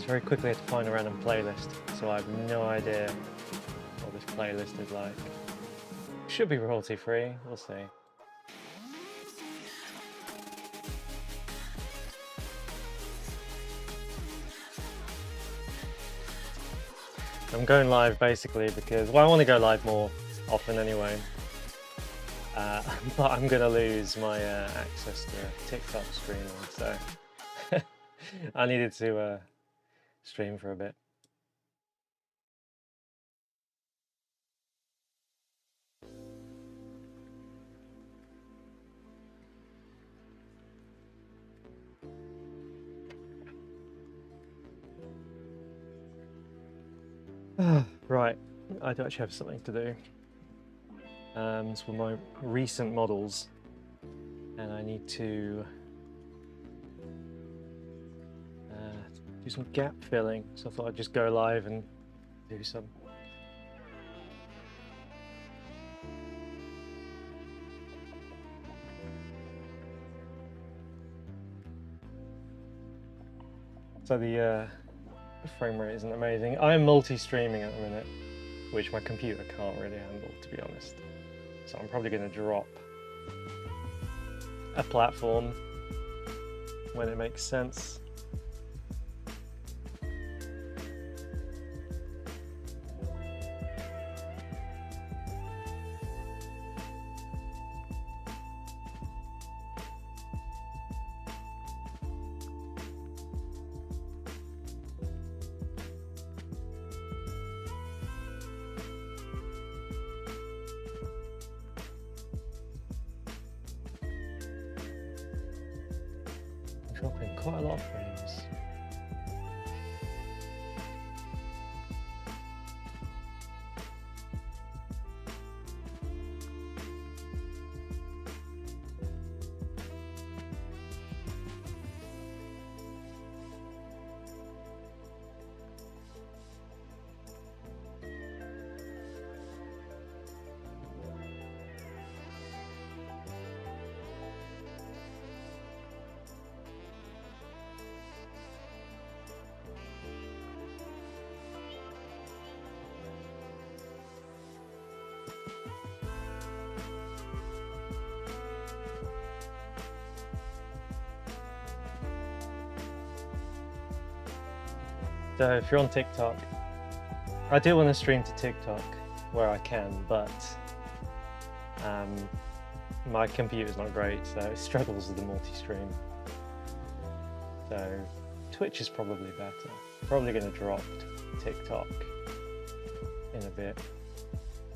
Just very quickly had to find a random playlist, so I have no idea what this playlist is like. Should be royalty free, we'll see. I'm going live basically because, well, I want to go live more often anyway, but I'm going to lose my access to TikTok streaming, so I needed to stream for a bit. Right, I do actually have something to do. It's with my recent models, and I need to do some gap filling, so I thought I'd just go live and do some. So the frame rate isn't amazing. I am multi-streaming at the minute, which my computer can't really handle, to be honest. So I'm probably going to drop a platform when it makes sense. Dropping quite a lot of frames. So if you're on TikTok, I do want to stream to TikTok where I can, but my computer's not great, so it struggles with the multi-stream. So Twitch is probably better. Probably going to drop TikTok in a bit.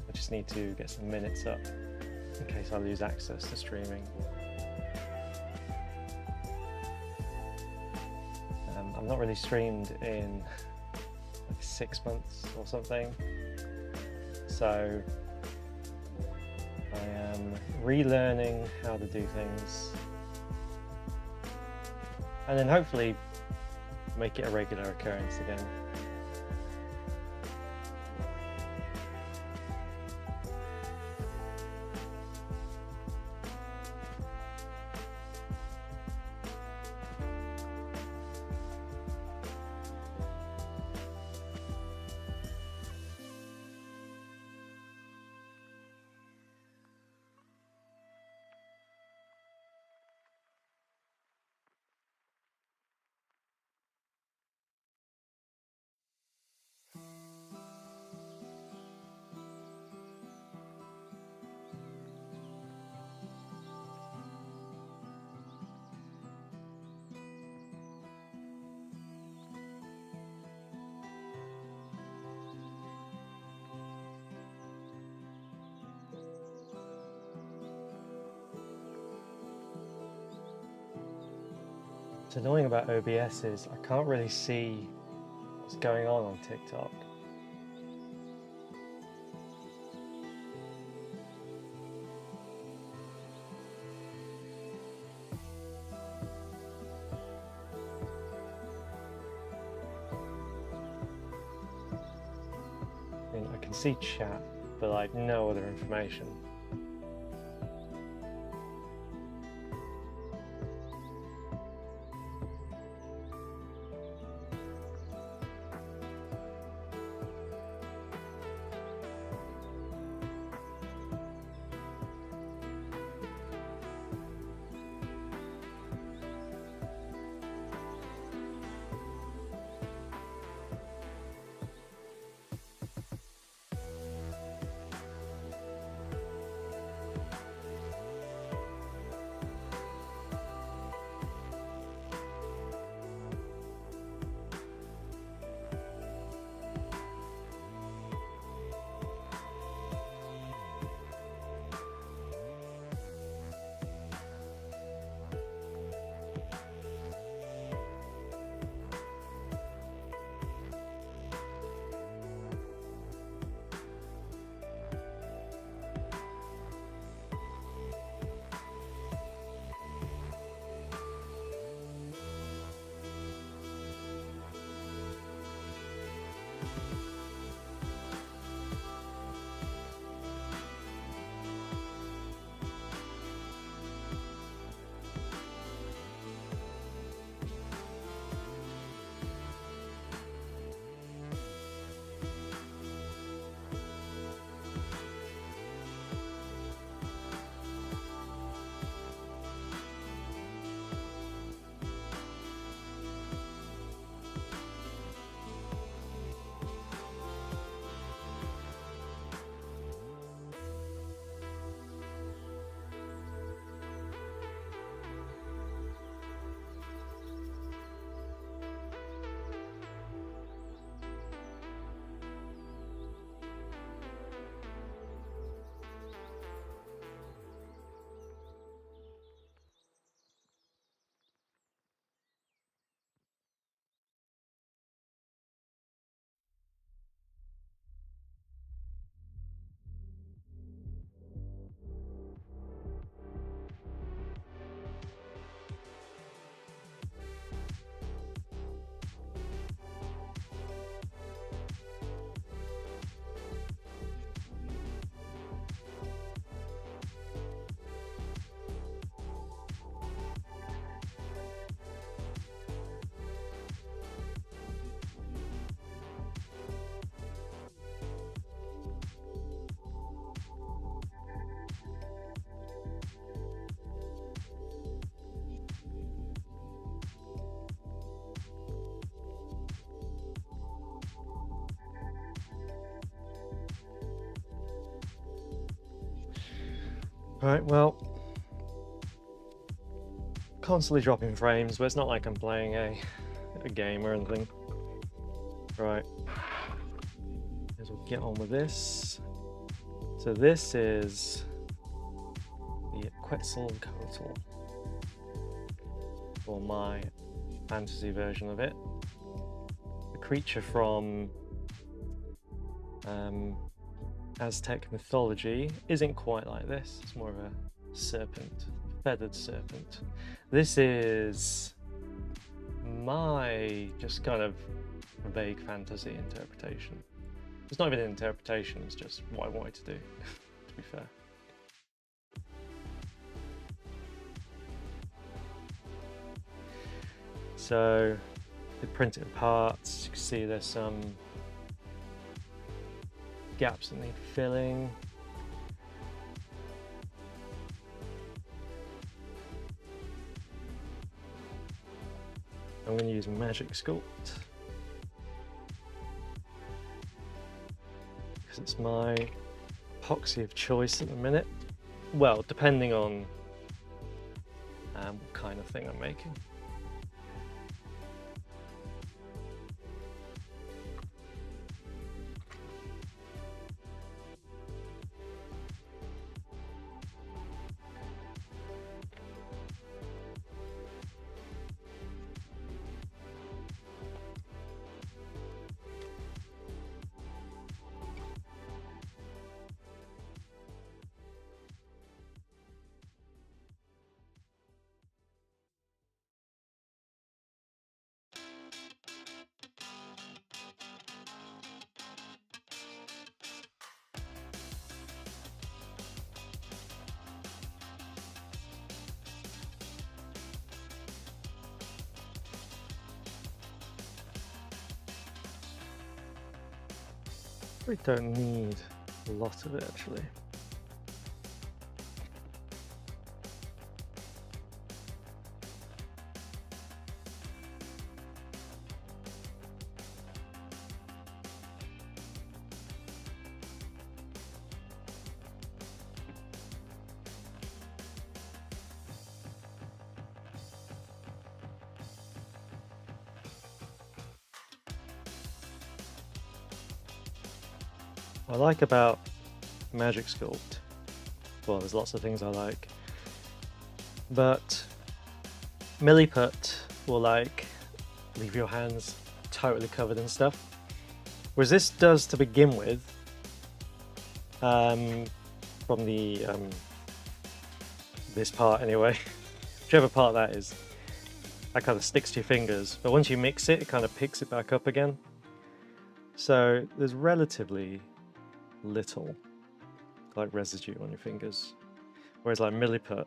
I just need to get some minutes up in case I lose access to streaming. I've not really streamed in like 6 months or something, so I am relearning how to do things, and then hopefully make it a regular occurrence again. What's annoying about OBS is I can't really see what's going on TikTok. I mean, I can see chat, but like no other information. Right, well, constantly dropping frames, but it's not like I'm playing a game or anything. Right, as we'll get on with this. So this is the Quetzalcoatl, or my fantasy version of it. A creature from Aztec mythology. Isn't quite like this, it's more of a serpent, feathered serpent. This is my just kind of vague fantasy interpretation. It's not even an interpretation, it's just what I wanted to do, to be fair. So, the printed parts, you can see there's some gaps that need filling. I'm going to use Magic Sculpt because it's my epoxy of choice at the minute. Well, depending on what kind of thing I'm making. We don't need a lot of it actually. What I like about Magic Sculpt, well, there's lots of things I like, but Milliput will like leave your hands totally covered in stuff, whereas this does to begin with. From the this part anyway, whichever part that is, that kind of sticks to your fingers, but once you mix it, it kind of picks it back up again. So there's relatively little like residue on your fingers, whereas like Milliput,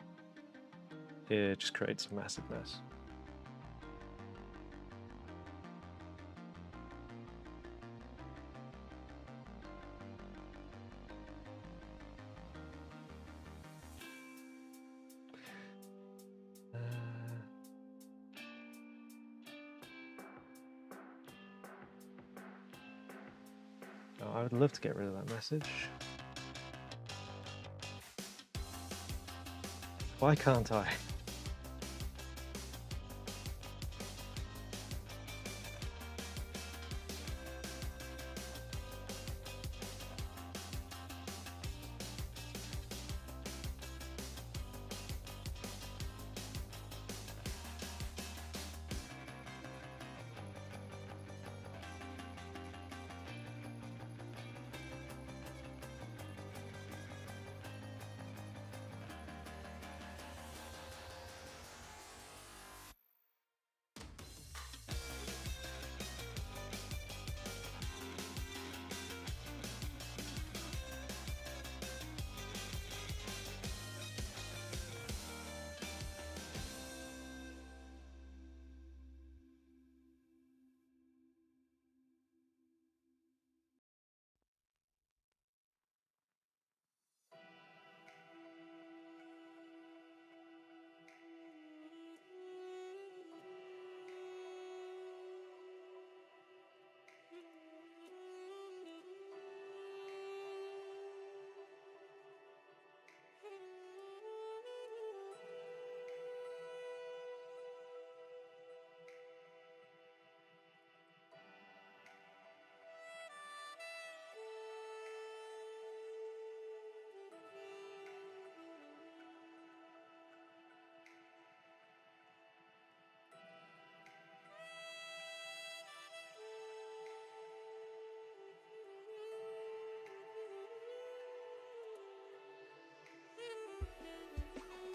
it just creates a massive mess. I would love to get rid of that message. Why can't I?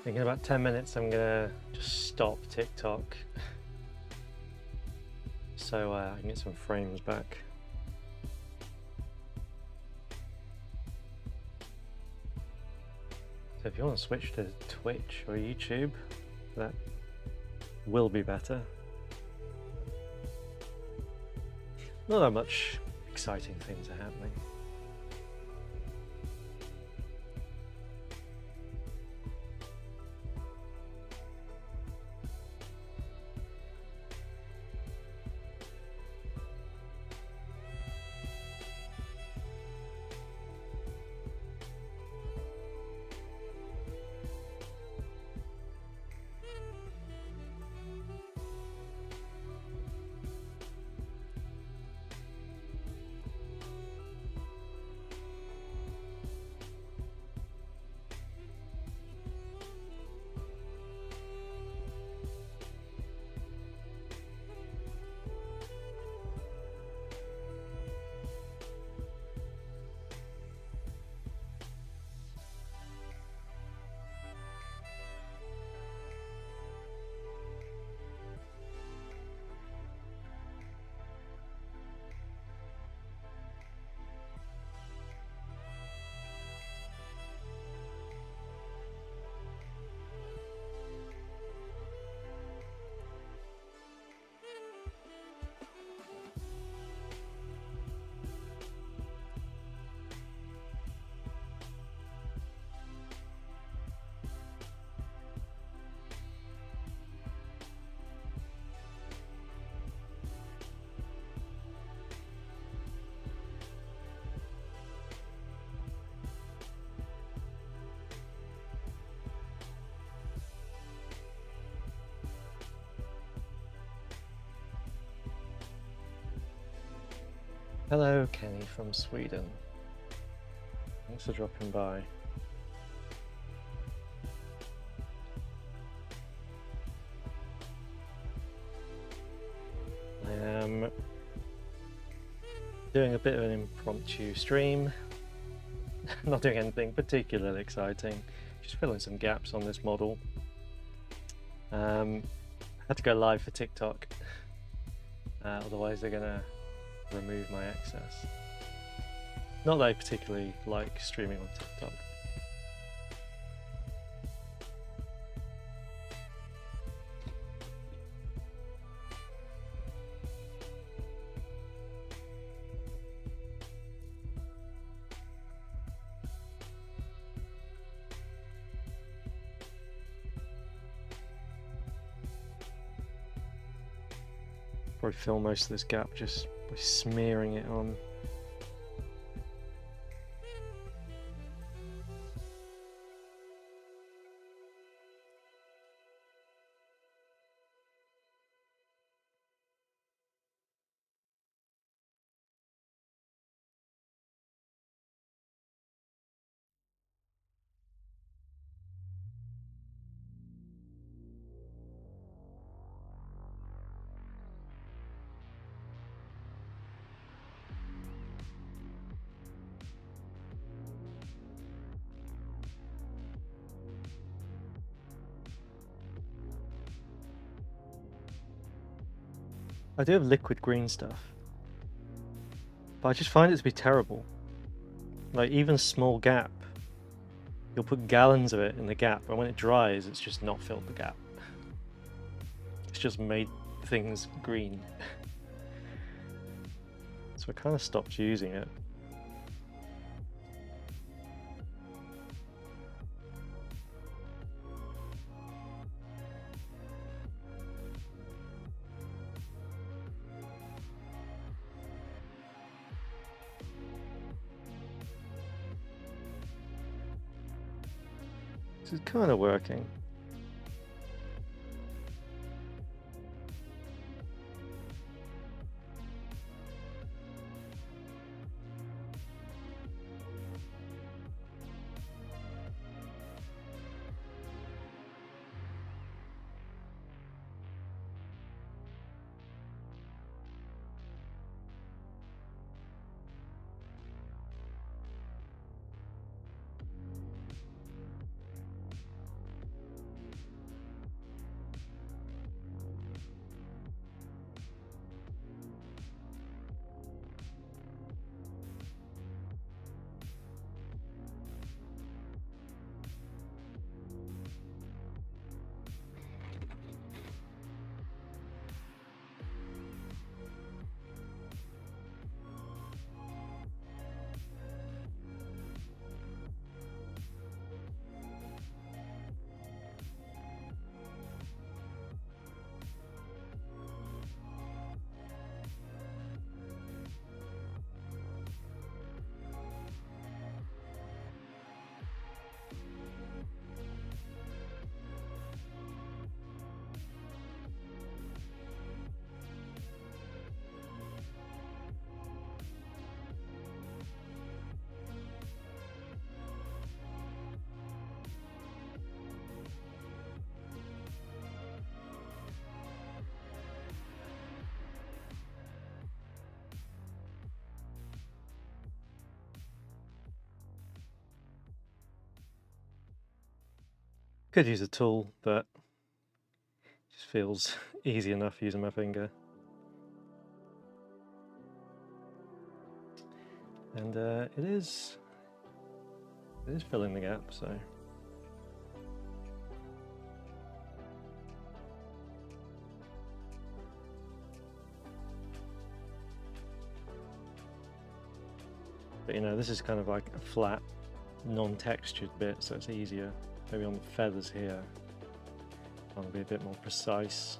think in about 10 minutes I'm gonna just stop TikTok so I can get some frames back. So if you want to switch to Twitch or YouTube, that will be better. Not that much exciting things are happening. Hello, Kenny from Sweden. Thanks for dropping by. I am doing a bit of an impromptu stream. Not doing anything particularly exciting, just filling some gaps on this model. Had to go live for TikTok, otherwise they're gonna remove my access. Not that I particularly like streaming on TikTok. Probably fill most of this gap just by smearing it on. I do have liquid green stuff, but I just find it to be terrible. Like, even a small gap, you'll put gallons of it in the gap, and when it dries, it's just not filled the gap. It's just made things green. So I kind of stopped using it. This is kind of working. Could use a tool, but it just feels easy enough using my finger. And it is filling the gap, so. But you know, this is kind of like a flat, non-textured bit, so it's easier. Maybe on the feathers here, I'll be a bit more precise.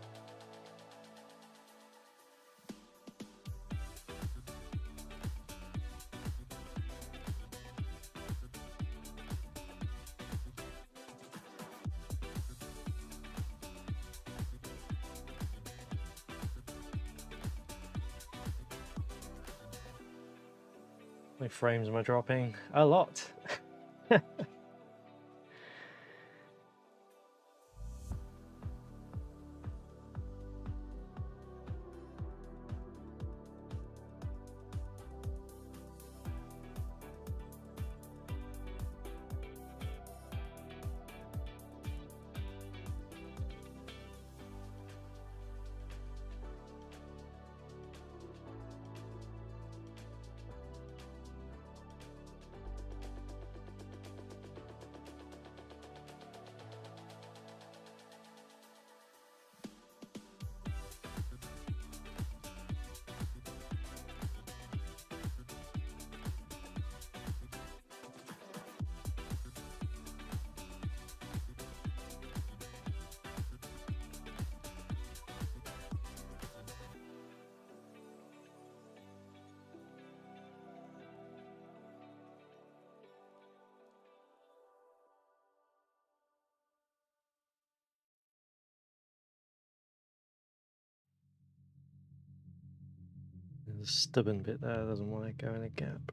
How many frames am I dropping? A lot! There's a stubborn bit there, doesn't want to go in a gap.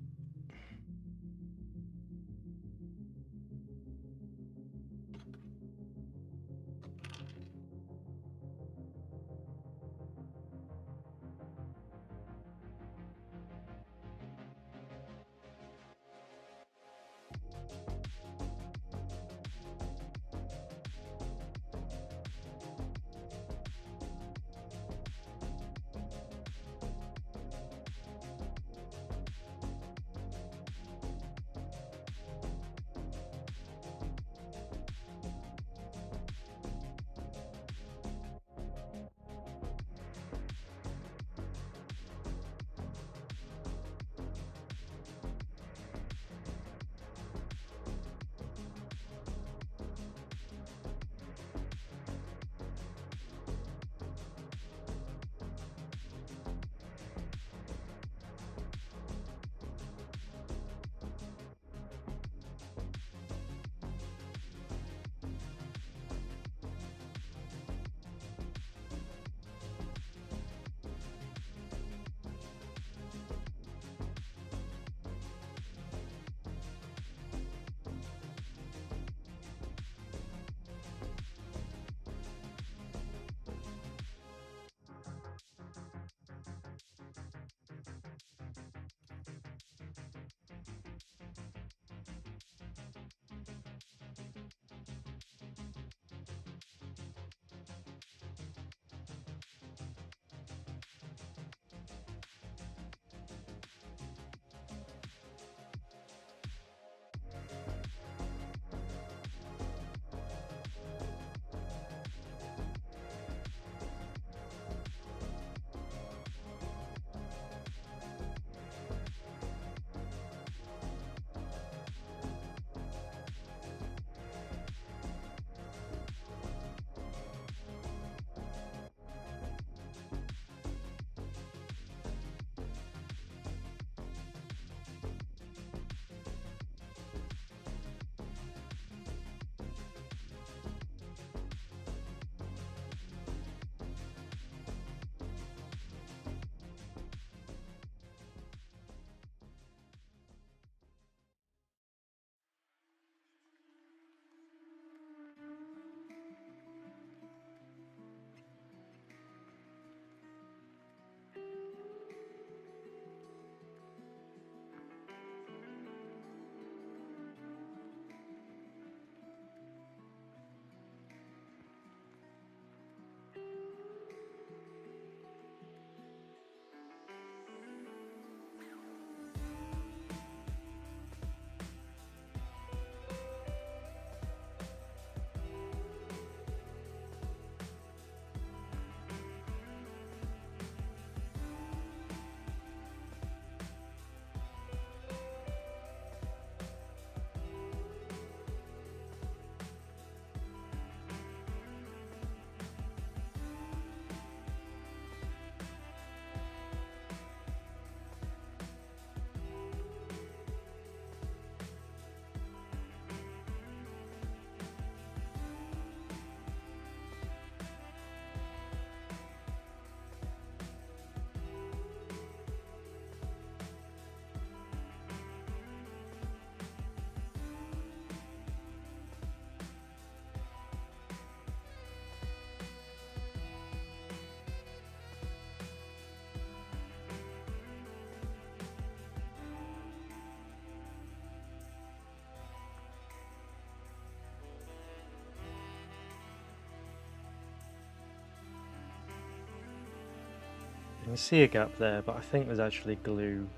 can see a gap there, but I think there's actually glue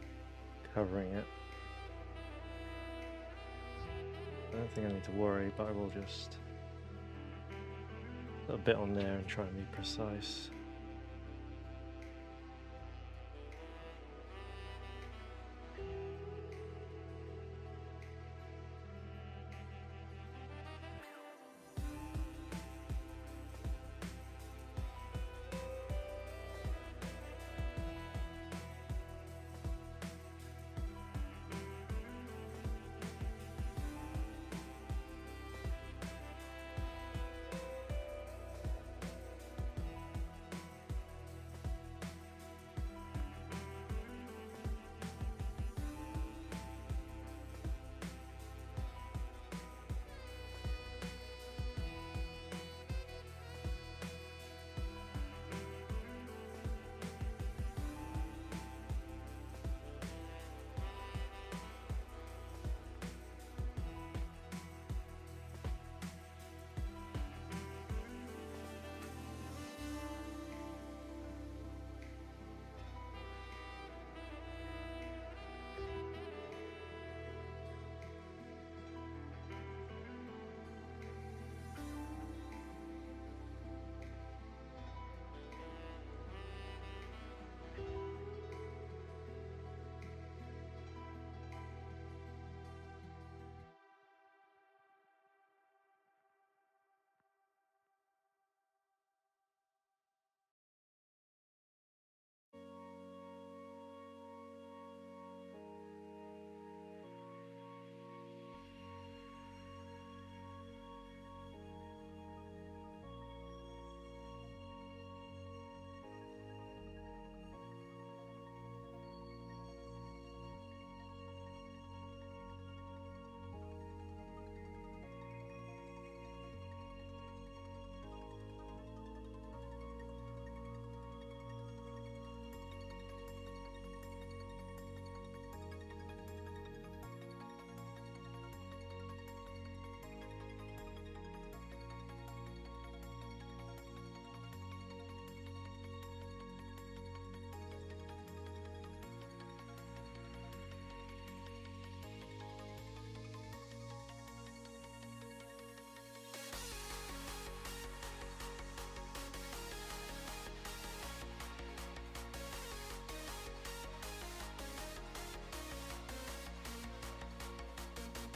covering it. I don't think I need to worry, but I will just put a bit on there and try and be precise.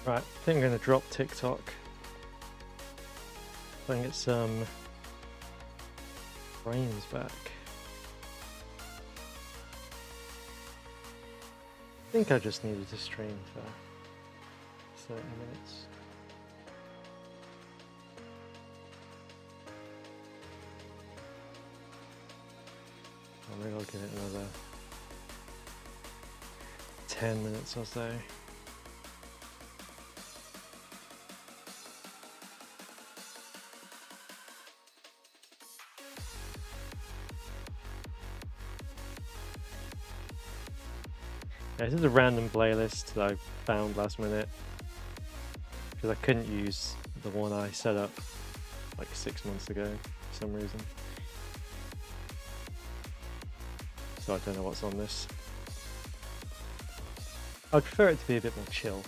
Right, I think I'm going to drop TikTok. I think it's frames back. I think I just needed to stream for 30 minutes. Maybe I'll give it another 10 minutes or so. Yeah, this is a random playlist that I found last minute because I couldn't use the one I set up like 6 months ago for some reason. So I don't know what's on this. I'd prefer it to be a bit more chill.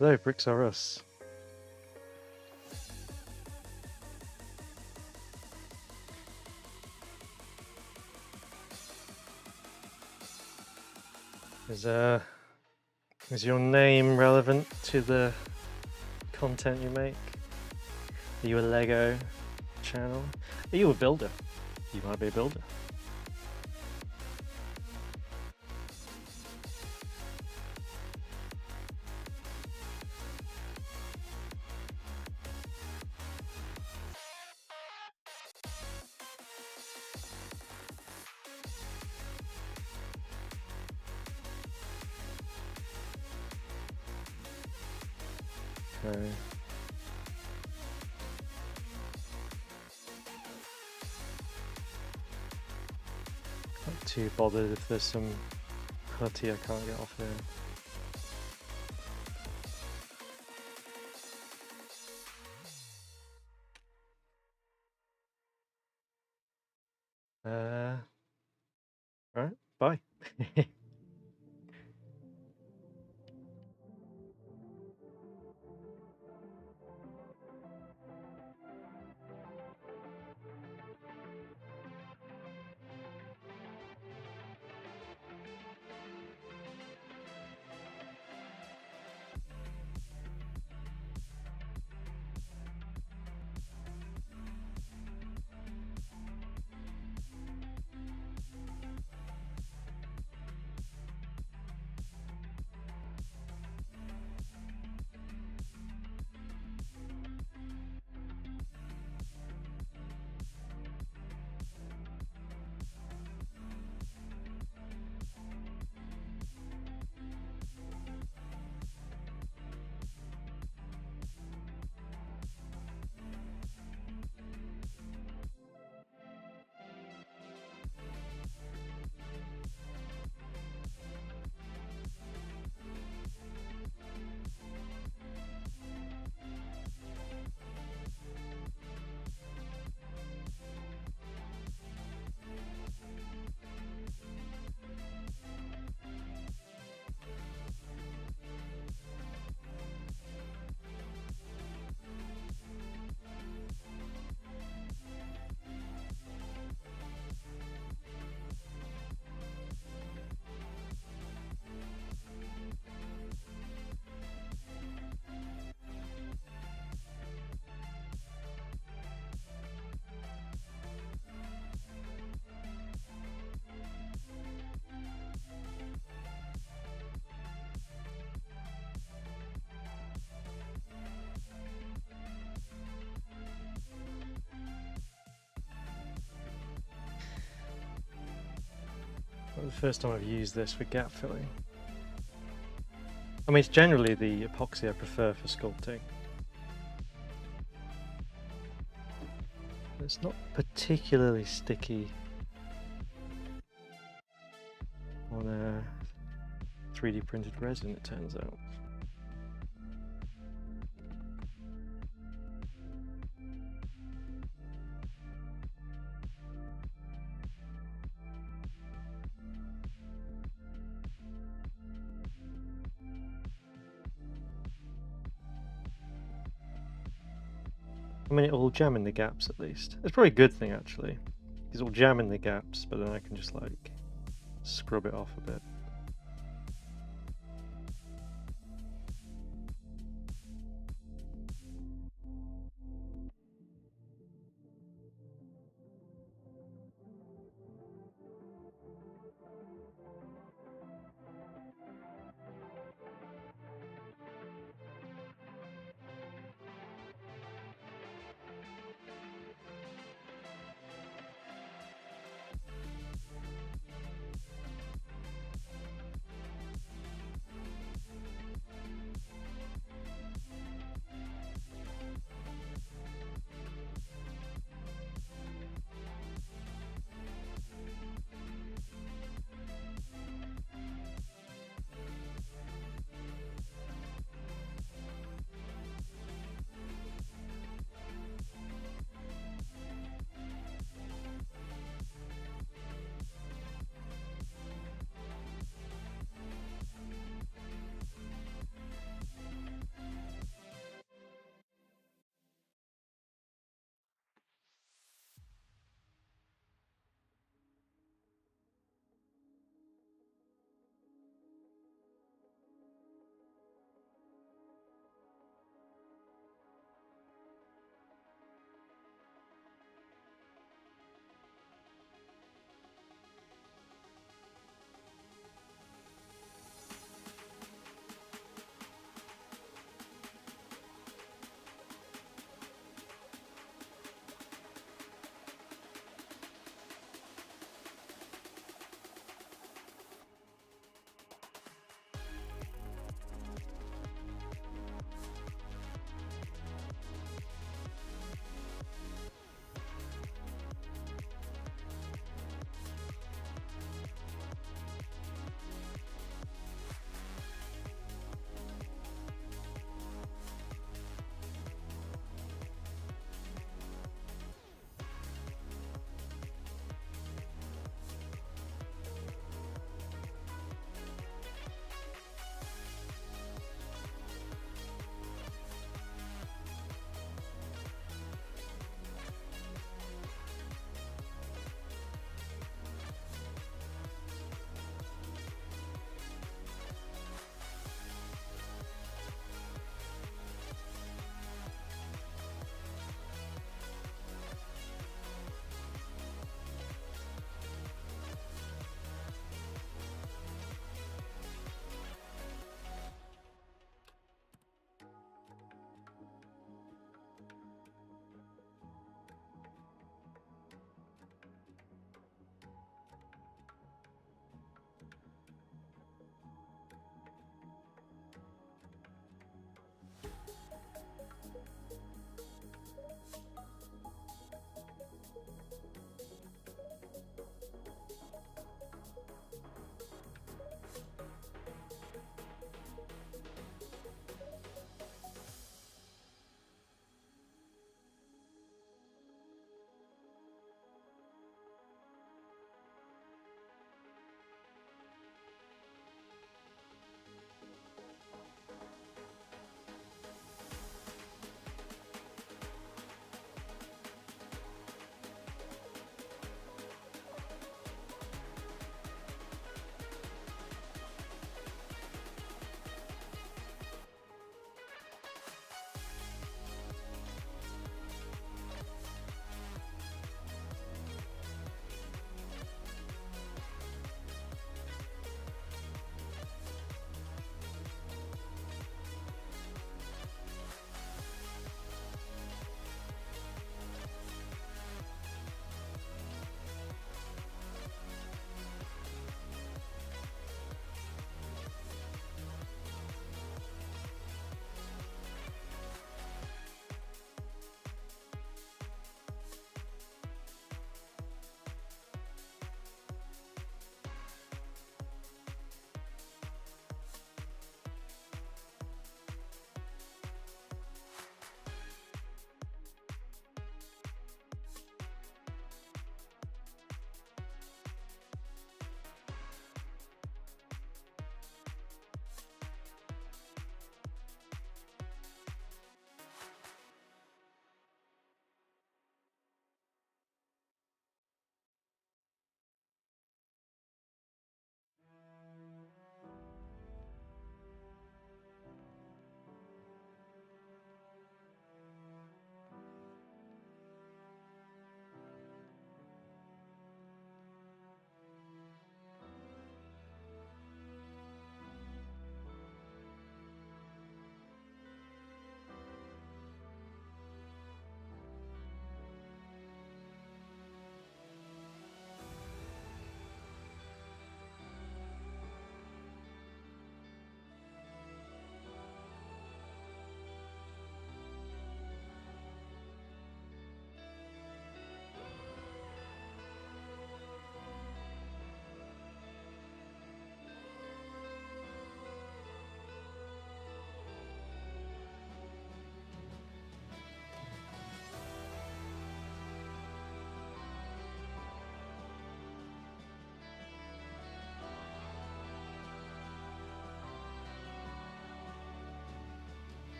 Hello, bricks are us. Is your name relevant to the content you make? Are you a Lego channel? Are you a builder? You might be a builder. Okay. Not too bothered if there's some putty I can't get off here. Alright, bye. The first time I've used this for gap filling. I mean, it's generally the epoxy I prefer for sculpting. It's not particularly sticky on a 3D printed resin, it turns out. I mean, it will jam in the gaps at least. It's probably a good thing actually, because it will jam in the gaps, but then I can just like scrub it off a bit.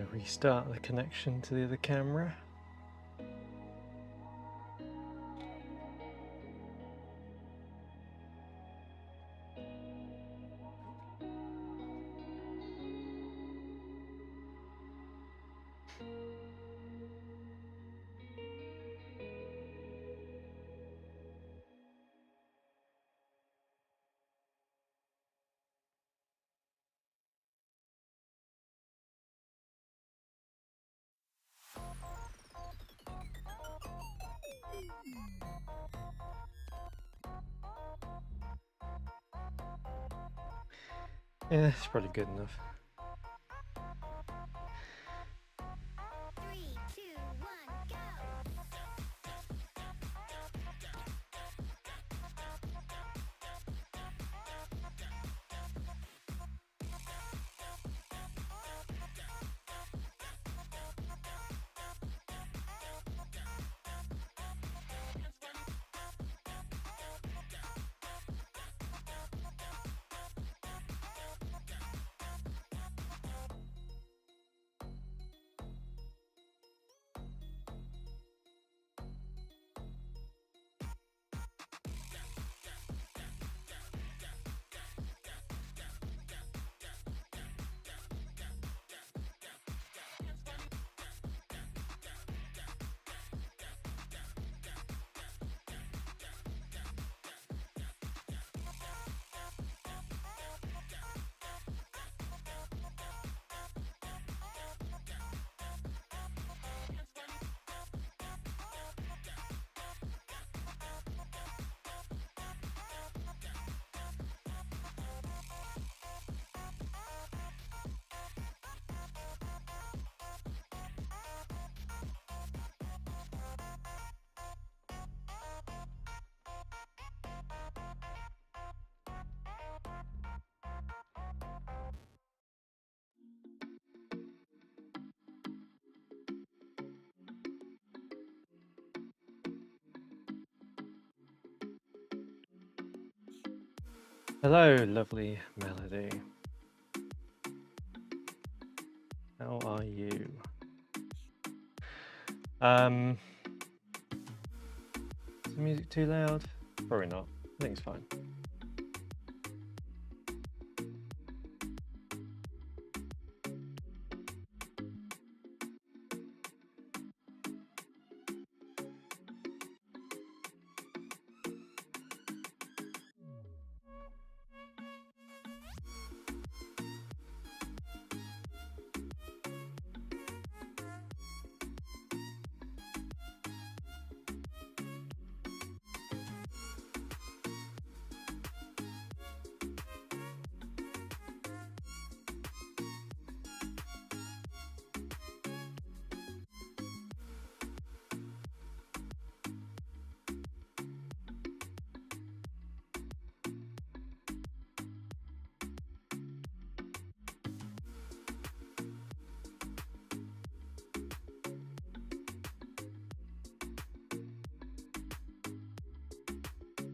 I'm gonna restart the connection to the other camera. Yeah, it's probably good enough. 3, 2, 1, go! Hello, lovely Melody. How are you? Is the music too loud? Probably not. I think it's fine.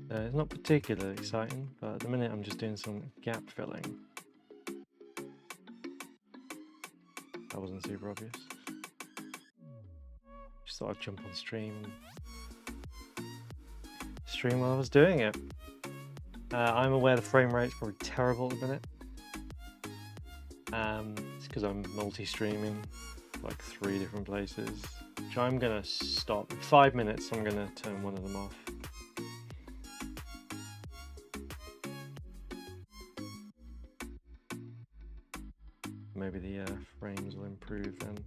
It's not particularly exciting, but at the minute I'm just doing some gap filling. That wasn't super obvious. Just thought I'd jump on stream while I was doing it. I'm aware the frame rate's probably terrible at the minute. It's because I'm multi-streaming like 3 different places, which I'm gonna stop. In 5 minutes I'm gonna turn one of them off. Maybe the frames will improve then.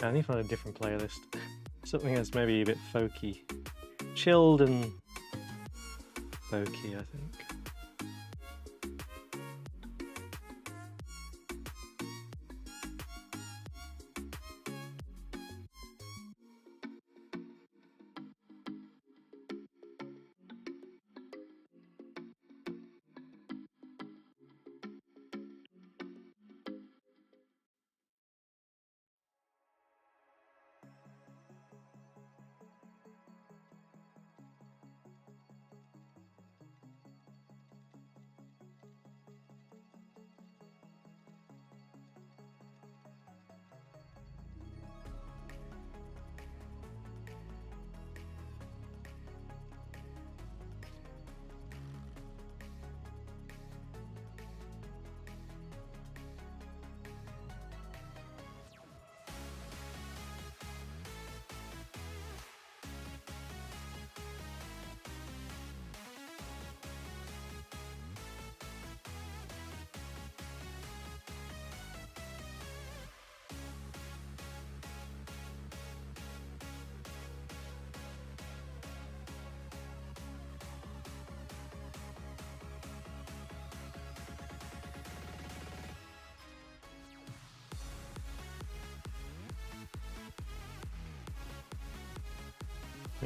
I need to find a different playlist. Something that's maybe a bit folky. Chilled and folky, I think.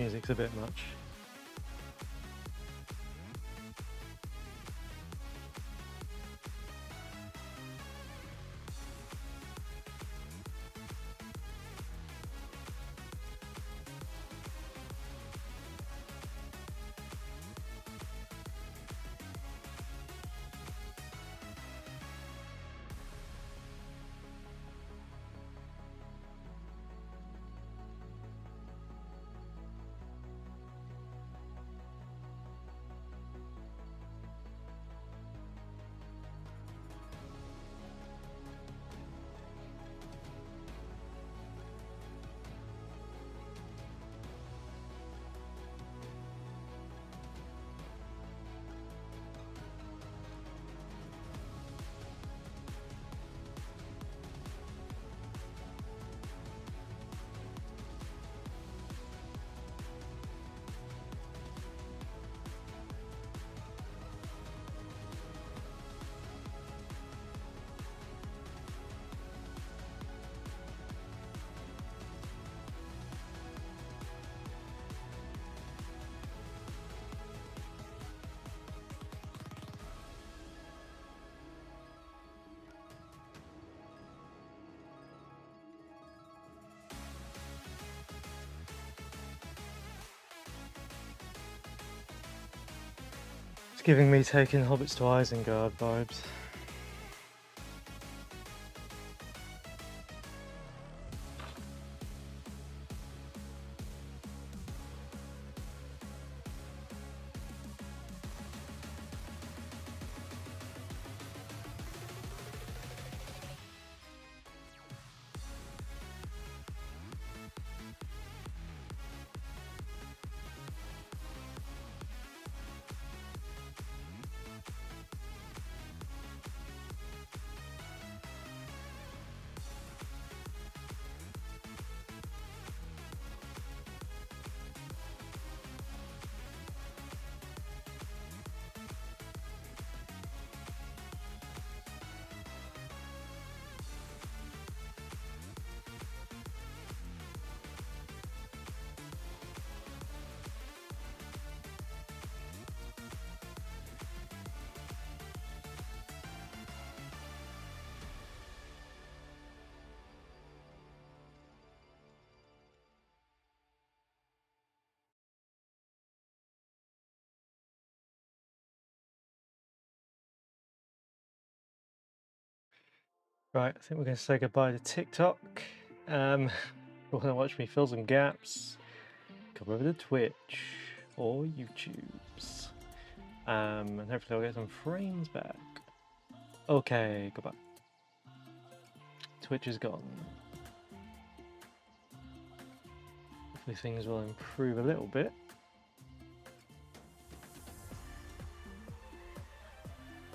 Music's a bit much. It's giving me taking hobbits to Isengard vibes. Right, I think we're going to say goodbye to TikTok. We're going to watch me fill some gaps. Come over to Twitch or YouTube's. And hopefully I'll get some frames back. Okay, goodbye. Twitch is gone. Hopefully things will improve a little bit.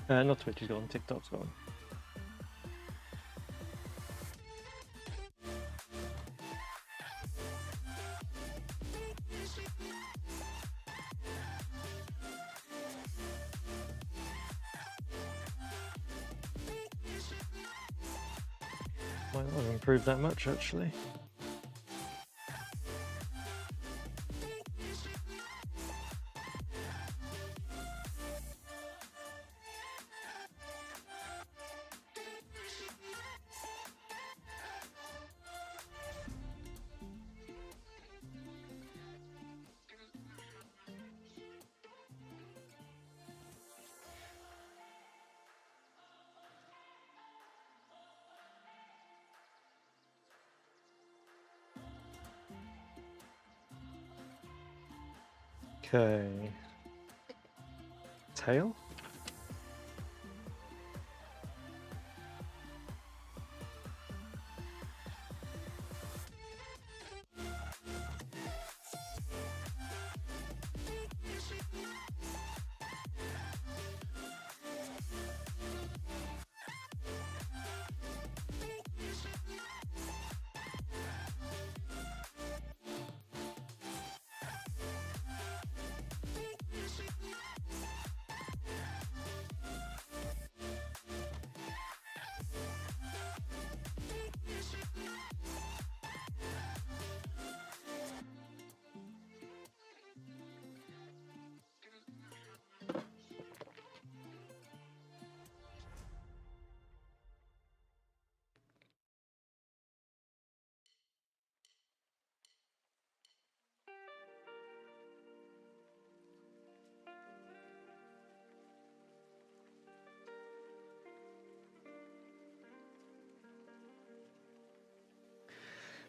Not Twitch is gone, TikTok's gone. Might not have improved that much actually. Okay. Tail?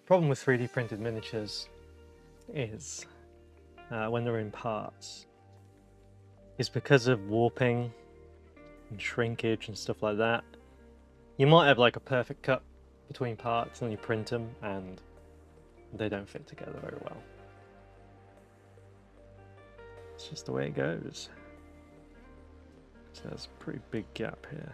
Problem with 3D printed miniatures is when they're in parts, is because of warping and shrinkage and stuff like that. You might have like a perfect cut between parts and you print them and they don't fit together very well. It's just the way it goes. So there's a pretty big gap here.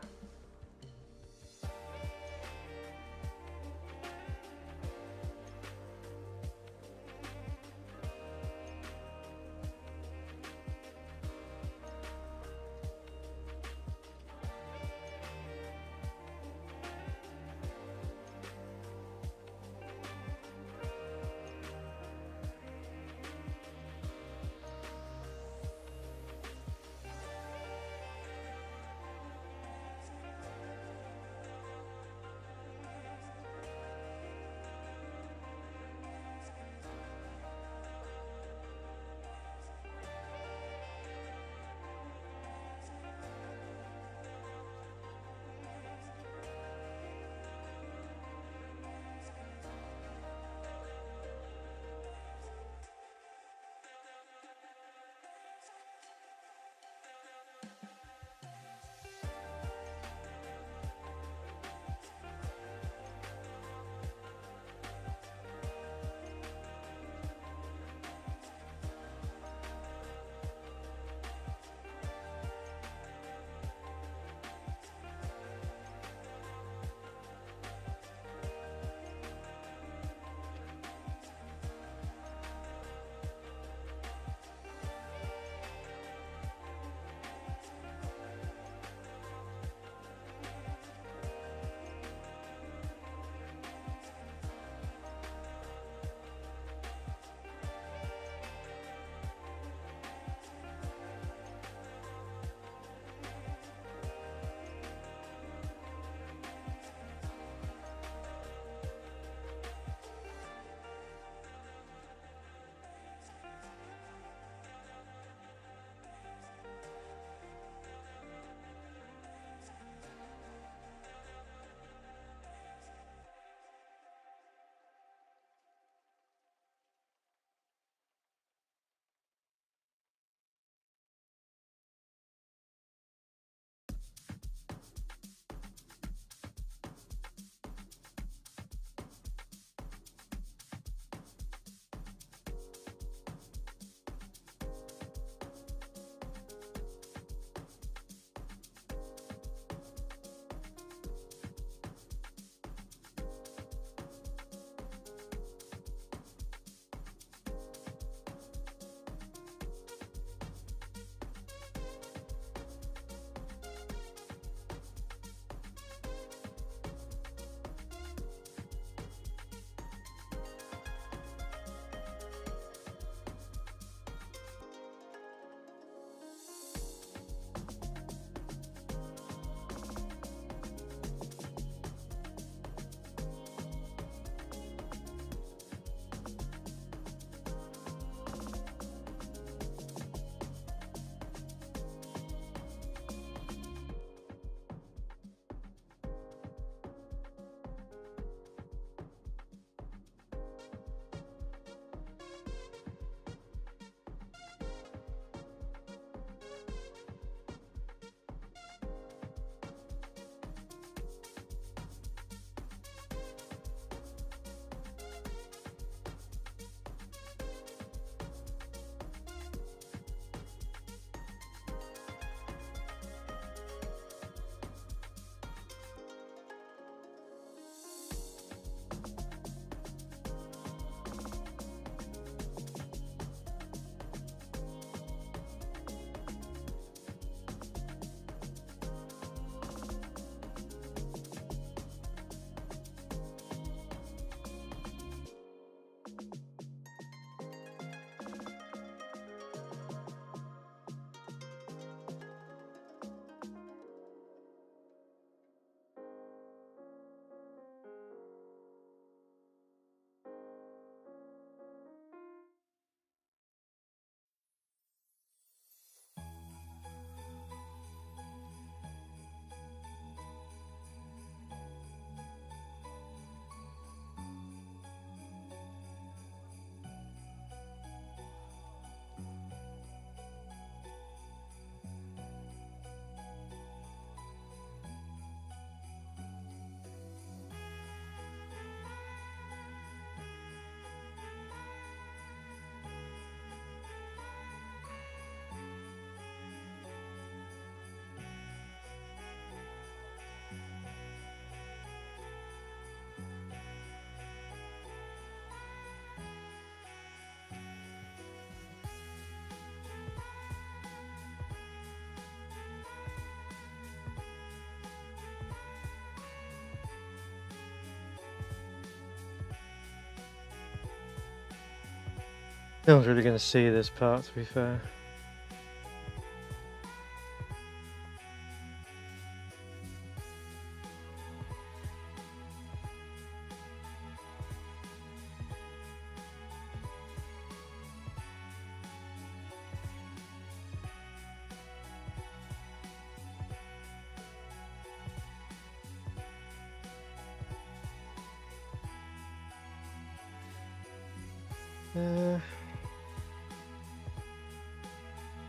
No one's really going to see this part, to be fair.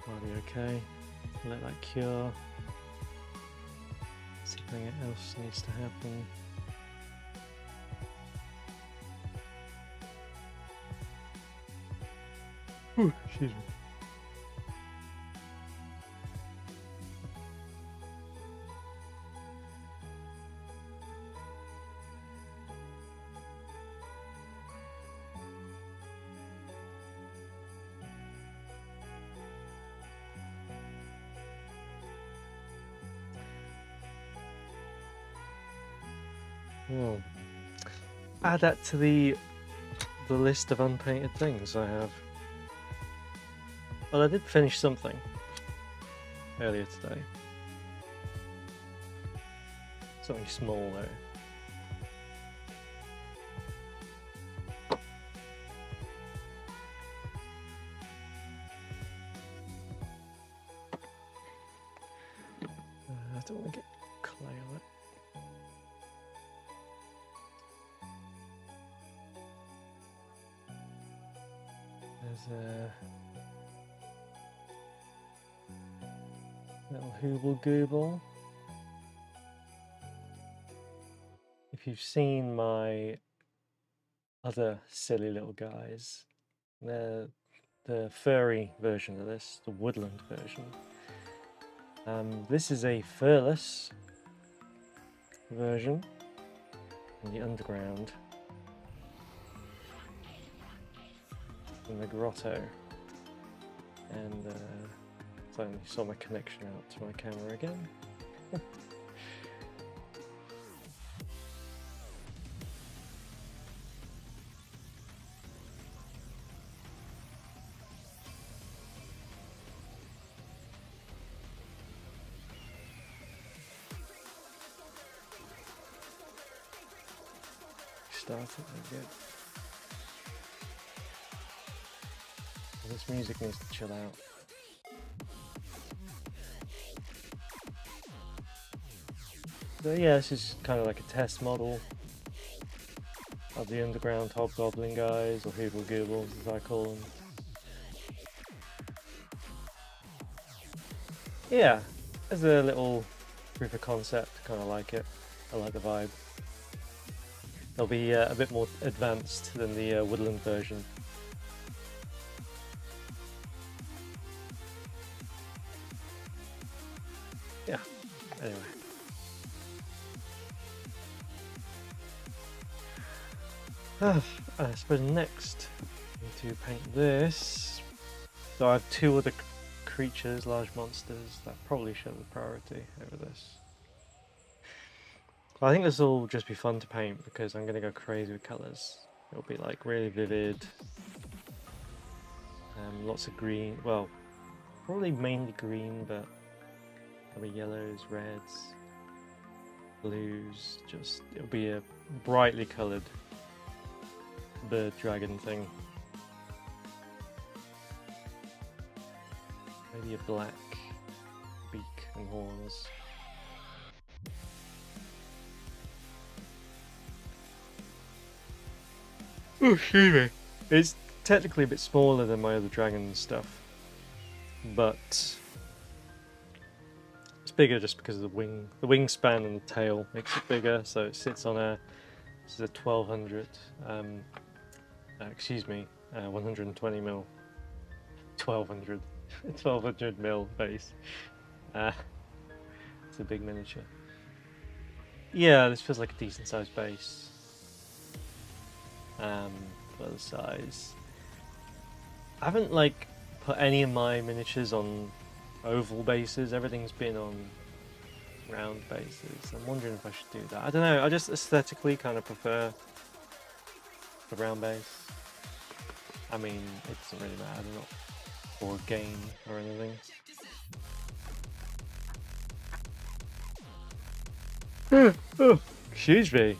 Might be okay. Let that cure. See if anything else needs to happen. Ooh, excuse me. Oh. Add that to the list of unpainted things I have. Well, I did finish something earlier today. Something small though. I don't want to get clay on it. There's a little hooble gooble. If you've seen my other silly little guys, they're the furry version of this, the woodland version. This is a furless version in the underground, in the grotto, and so you saw my connection out to my camera again. Start it again. This music needs to chill out. So yeah, this is kind of like a test model of the underground hobgoblin guys, or hooble goobles as I call them. Yeah, as a little proof of concept, kind of like it. I like the vibe. They'll be a bit more advanced than the woodland version. Yeah, anyway. I suppose next I need to paint this. So I have two other creatures, large monsters, that probably should have the priority over this. I think this will just be fun to paint because I'm going to go crazy with colours. It'll be like really vivid, lots of green, well, probably mainly green, but there'll be yellows, reds, blues, just, it'll be a brightly coloured bird dragon thing. Maybe a black beak and horns. Oh, excuse me. It's technically a bit smaller than my other dragon stuff, but it's bigger just because of the wingspan and the tail makes it bigger. So it sits on this is a 1200, excuse me, 120 mil, 1200, 1200 mil base. It's a big miniature. Yeah, this feels like a decent sized base. For the size. I haven't like put any of my miniatures on oval bases. Everything's been on round bases. I'm wondering if I should do that. I don't know. I just aesthetically kind of prefer the round base. I mean, it doesn't really matter, not for gain or anything. Oh, excuse me.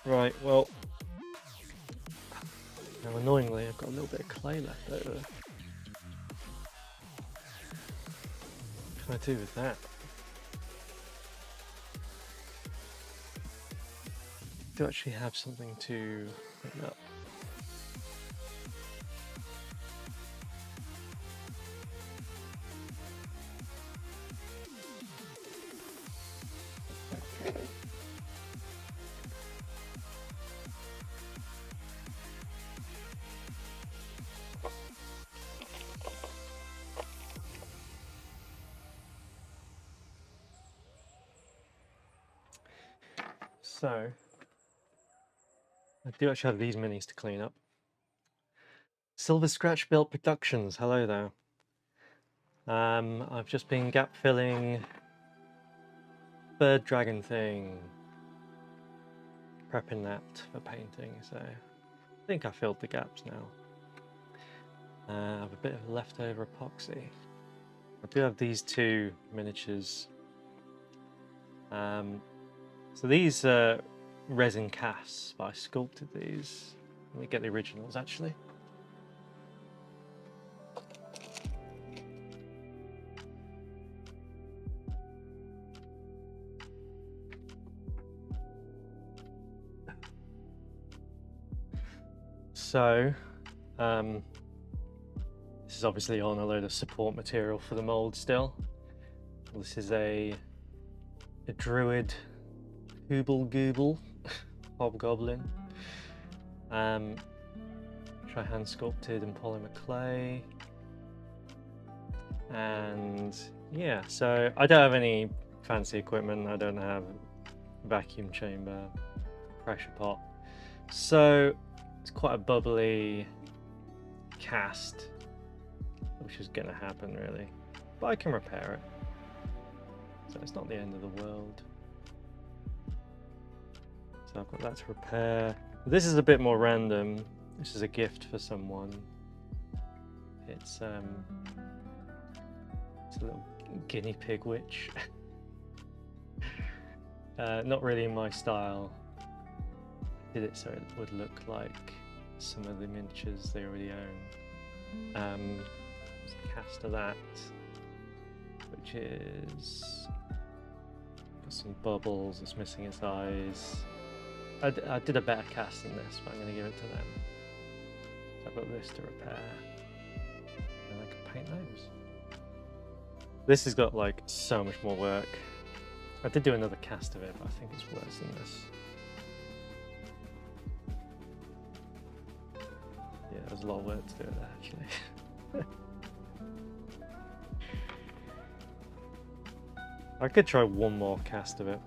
Right, well, now annoyingly I've got a little bit of clay left over. What can I do with that? I do actually have something to clean up. So, I do actually have these minis to clean up. Silver Scratch Built Productions, hello there. I've just been gap filling bird dragon thing, prepping that for painting, so I think I filled the gaps now. I have a bit of leftover epoxy. I do have these two miniatures. So these resin casts, but I sculpted these. Let me get the originals actually. So this is obviously on a load of support material for the mold still. This is a druid Hooble Gooble hobgoblin, which I hand sculpted in polymer clay. And yeah, so I don't have any fancy equipment. I don't have a vacuum chamber, pressure pot, so it's quite a bubbly cast, which is gonna happen really, but I can repair it, so it's not the end of the world. So I've got that to repair. This is a bit more random. This is a gift for someone. It's a little guinea pig witch. Not really in my style. Did it so it would look like some of the miniatures they already own. There's a cast of that, which is got some bubbles. It's missing its eyes. I did a better cast than this, but I'm going to give it to them. So I've got this to repair, and I can paint those. This has got like so much more work. I did do another cast of it, but I think it's worse than this. Yeah, there's a lot of work to do it there, actually. I could try one more cast of it.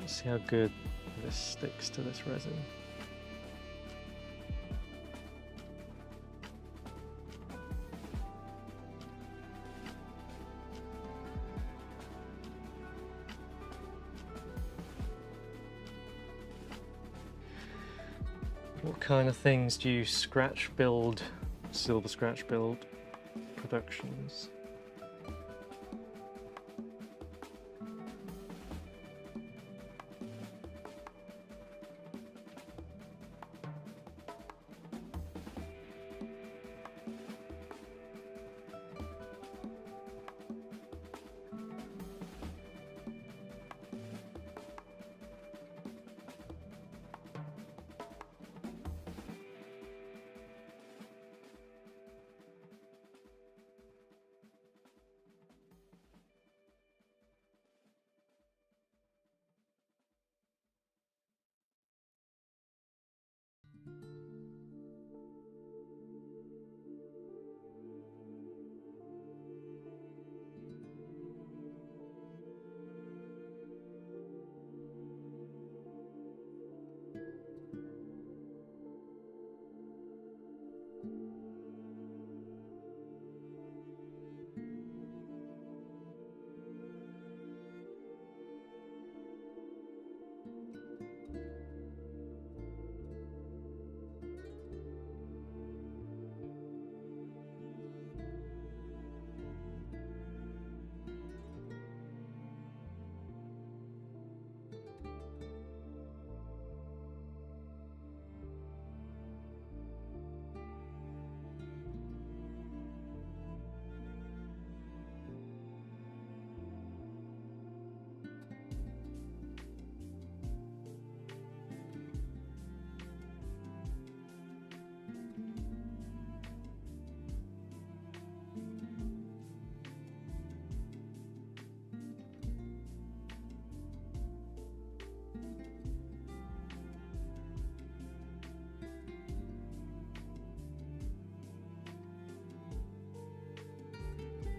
Let's see how good this sticks to this resin. What kind of things do you scratch build, Silver Scratch Build Productions?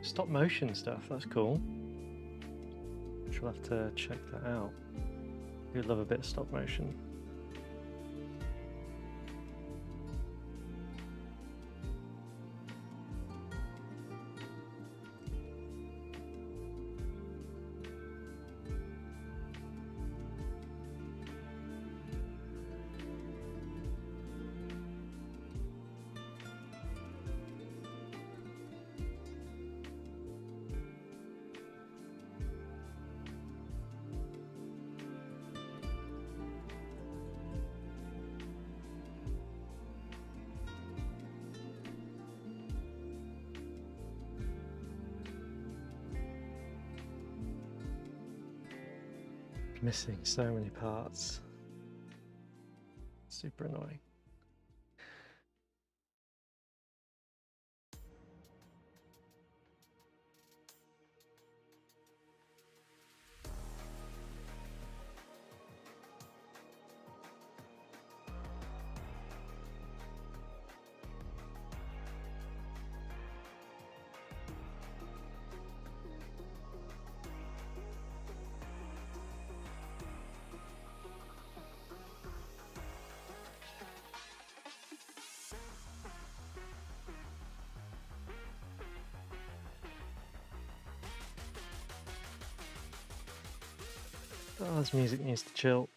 Stop motion stuff, that's cool. She'll have to check that out. You'd love a bit of stop motion. Missing so many parts. Super annoying. Oh, this music needs to chill.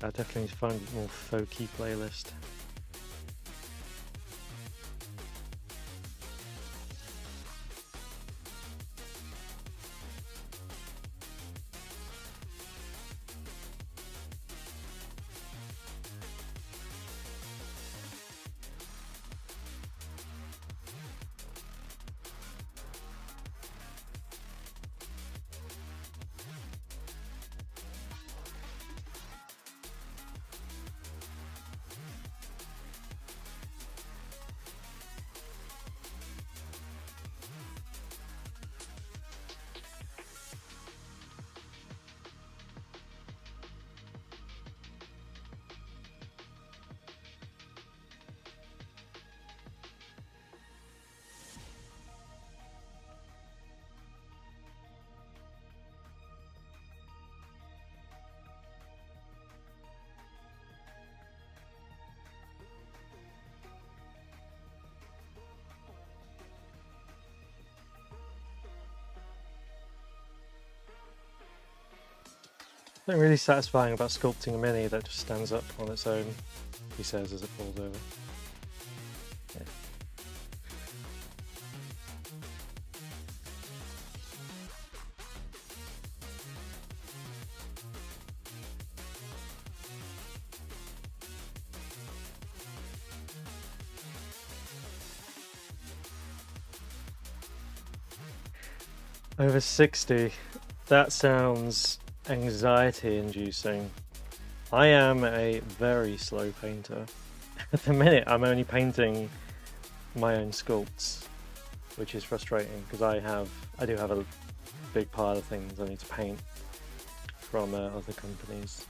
I definitely need to find a more folky playlist. Something really satisfying about sculpting a mini that just stands up on its own, he says as it falls over. Yeah. Over 60. That sounds anxiety inducing. I am a very slow painter. At the minute I'm only painting my own sculpts, which is frustrating because I do have a big pile of things I need to paint from other companies.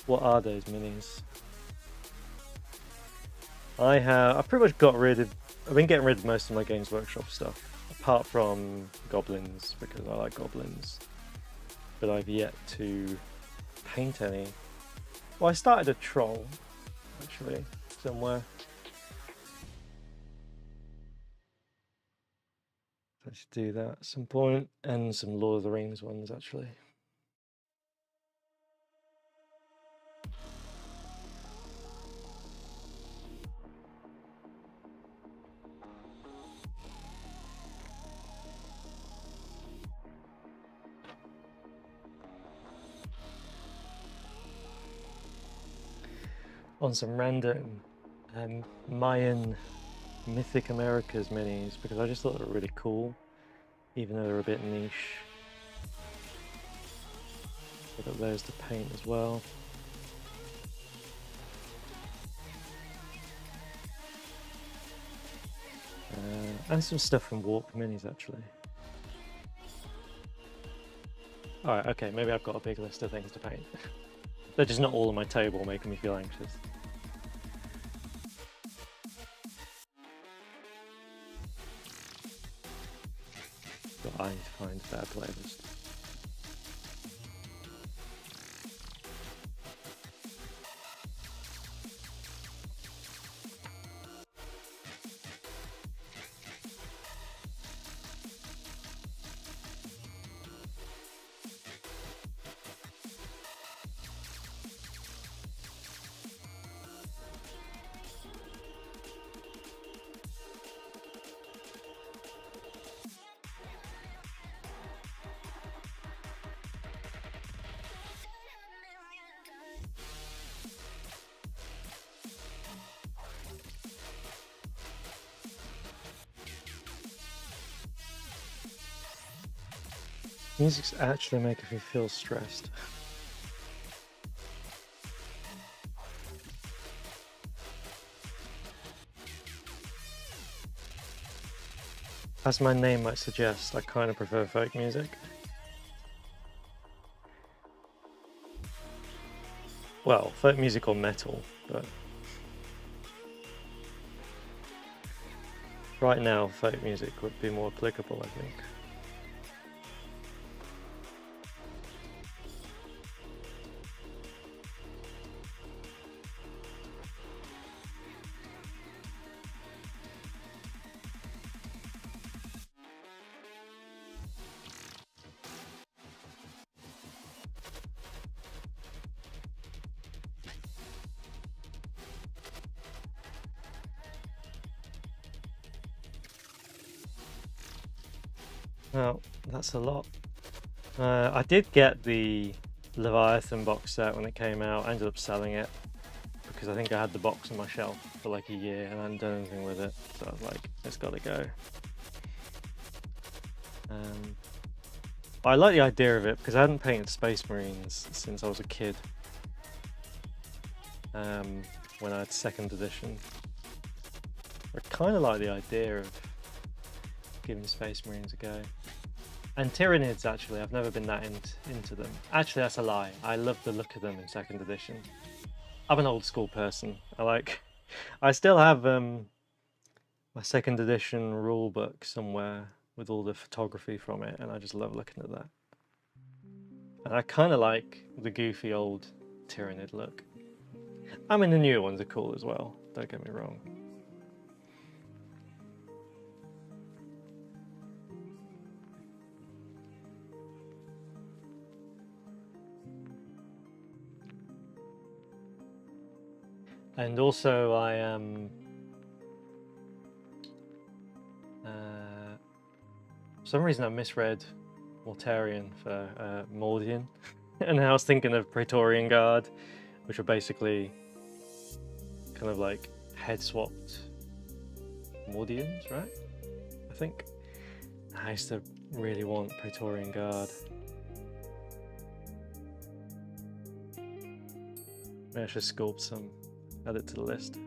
What are those minis? I've pretty much I've been getting rid of most of my Games Workshop stuff, apart from goblins, because I like goblins. But I've yet to paint any. Well, I started a troll, actually, somewhere. I should do that at some point, and some Lord of the Rings ones, actually. On some random Mayan Mythic Americas minis, because I just thought they were really cool, even though they're a bit niche. So got those to paint as well. And some stuff from Warp minis, actually. Alright, okay, maybe I've got a big list of things to paint. They're just not all on my table, making me feel anxious. I need to find a better playlist. Music's actually making me feel stressed. As my name might suggest, I kind of prefer folk music. Well, folk music or metal, but right now folk music would be more applicable, I think. Well, that's a lot. I did get the Leviathan box set when it came out. I ended up selling it because I think I had the box on my shelf for like a year and I hadn't done anything with it. So I was like, it's got to go. I like the idea of it because I hadn't painted Space Marines since I was a kid. When I had 2nd edition. I kind of like the idea of giving Space Marines a go. And Tyranids, actually, I've never been that into them. Actually, that's a lie. I love the look of them in 2nd edition. I'm an old school person. I still have my 2nd edition rule book somewhere with all the photography from it, and I just love looking at that. And I kind of like the goofy old Tyranid look. I mean, the newer ones are cool as well, don't get me wrong. And also I for some reason I misread Mortarion for Mordian, and I was thinking of Praetorian Guard, which are basically kind of like head swapped Mordians, right? I think. I used to really want Praetorian Guard. Maybe I should sculpt some, add it to the list.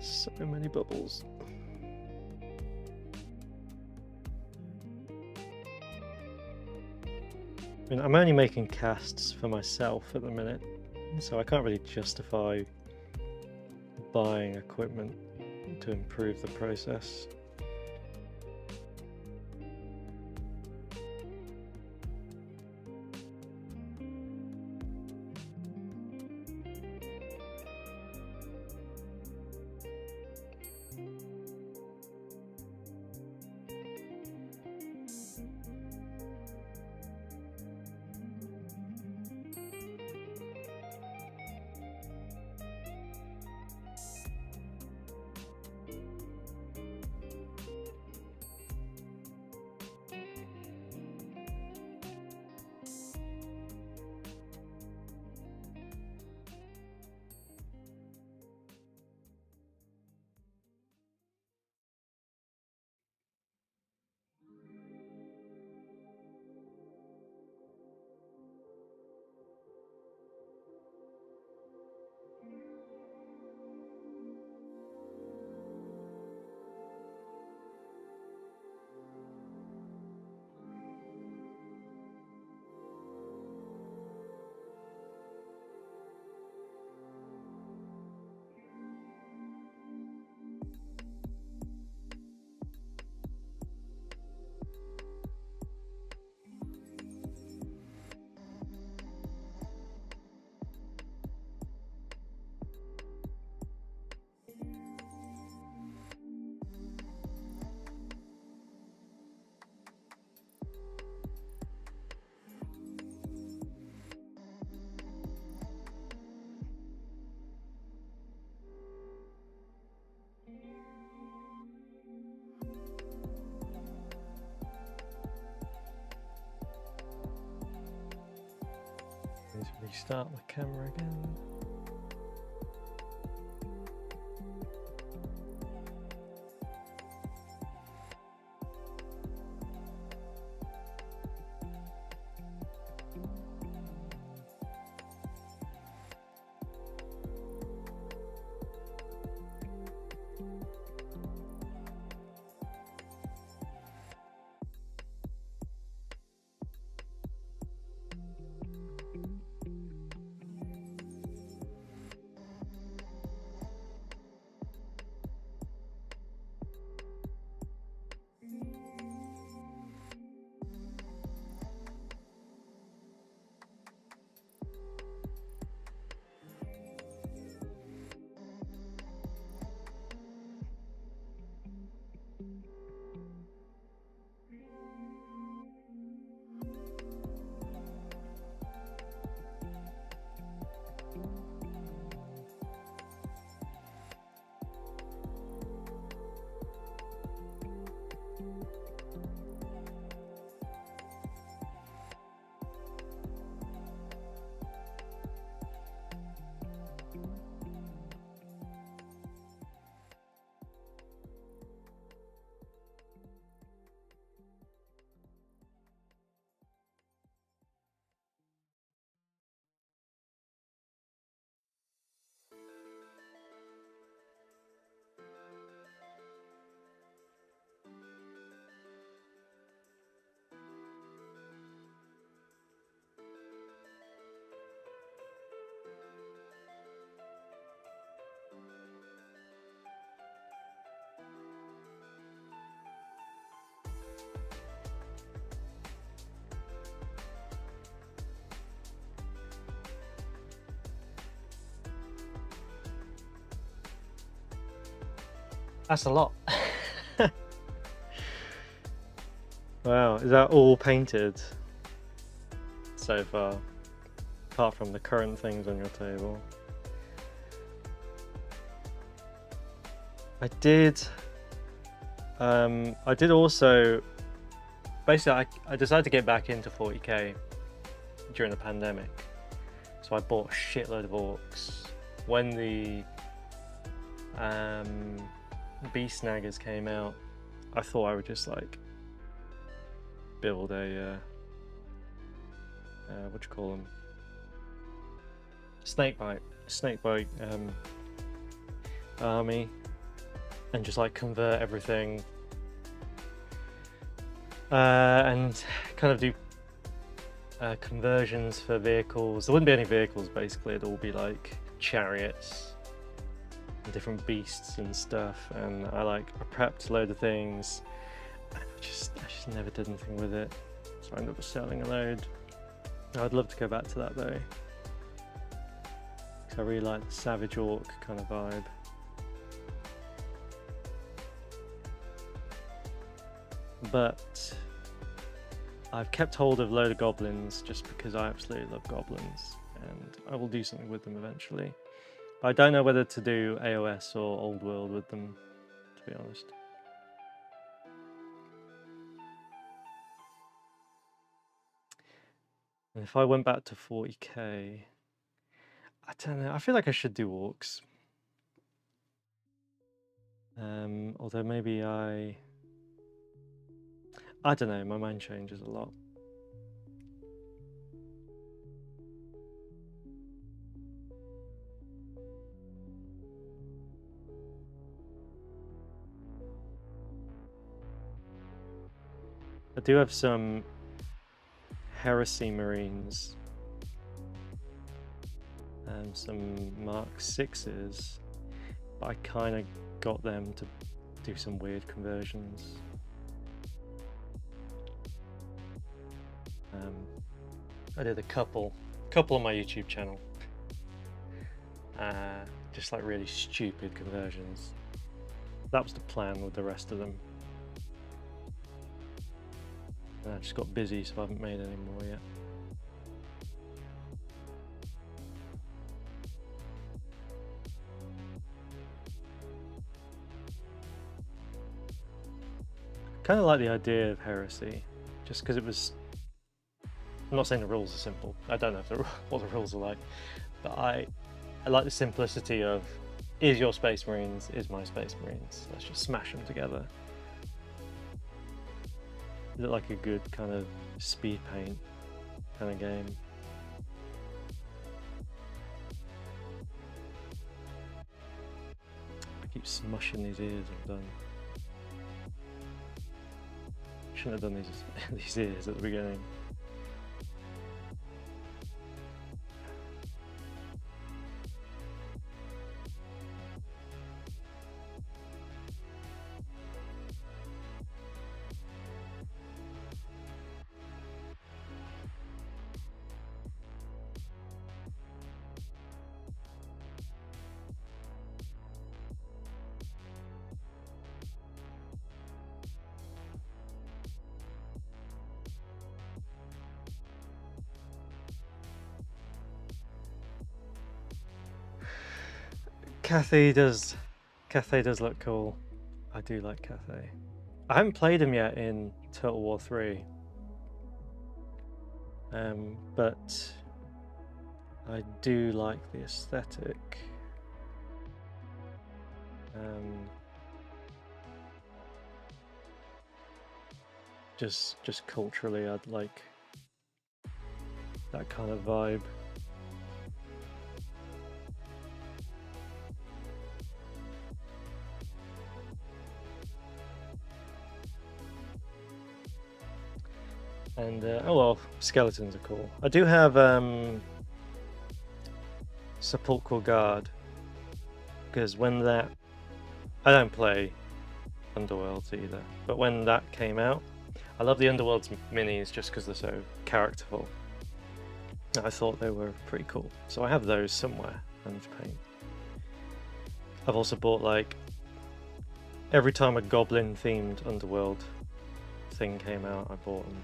So many bubbles. I mean, I'm only making casts for myself at the minute, so I can't really justify buying equipment to improve the process. Restart the camera again. That's a lot. Wow, is that all painted so far? Apart from the current things on your table. I did also, basically I decided to get back into 40k during the pandemic. So I bought a shitload of orcs. When the Beast Snaggers came out, I thought I would just like build a what do you call them? Snakebite army, and just like convert everything and kind of do conversions for vehicles. There wouldn't be any vehicles basically, it'd all be like chariots and different beasts and stuff, and I prepped a load of things. I just never did anything with it, so I ended up selling a load. I'd love to go back to that though, because I really like the savage orc kind of vibe. But I've kept hold of a load of goblins just because I absolutely love goblins, and I will do something with them eventually. But I don't know whether to do AOS or Old World with them, to be honest. And if I went back to 40k, I don't know, I feel like I should do orcs. Although maybe I don't know, my mind changes a lot. I do have some Heresy Marines, some Mark 6s, but I kind of got them to do some weird conversions. I did a couple on my YouTube channel, just like really stupid conversions. That was the plan with the rest of them. And I just got busy, so I haven't made any more yet. Kind of like the idea of Heresy, just because it was I'm not saying the rules are simple. I don't know if what the rules are like, but I like the simplicity of, is your Space Marines, is my Space Marines. Let's just smash them together. Look like a good kind of speed paint kind of game. I keep smushing these ears I've done. Shouldn't have done these ears at the beginning. Cathay does look cool. I do like Cathay. I haven't played him yet in Total War 3. But I do like the aesthetic. Just culturally, I'd like that kind of vibe. And oh well, skeletons are cool. I do have Sepulchral Guard, because when that, I don't play Underworlds either, but when that came out, I love the Underworlds minis just because they're so characterful. I thought they were pretty cool, so I have those somewhere I need to paint. I've also bought, like, every time a goblin themed Underworld thing came out, I bought them.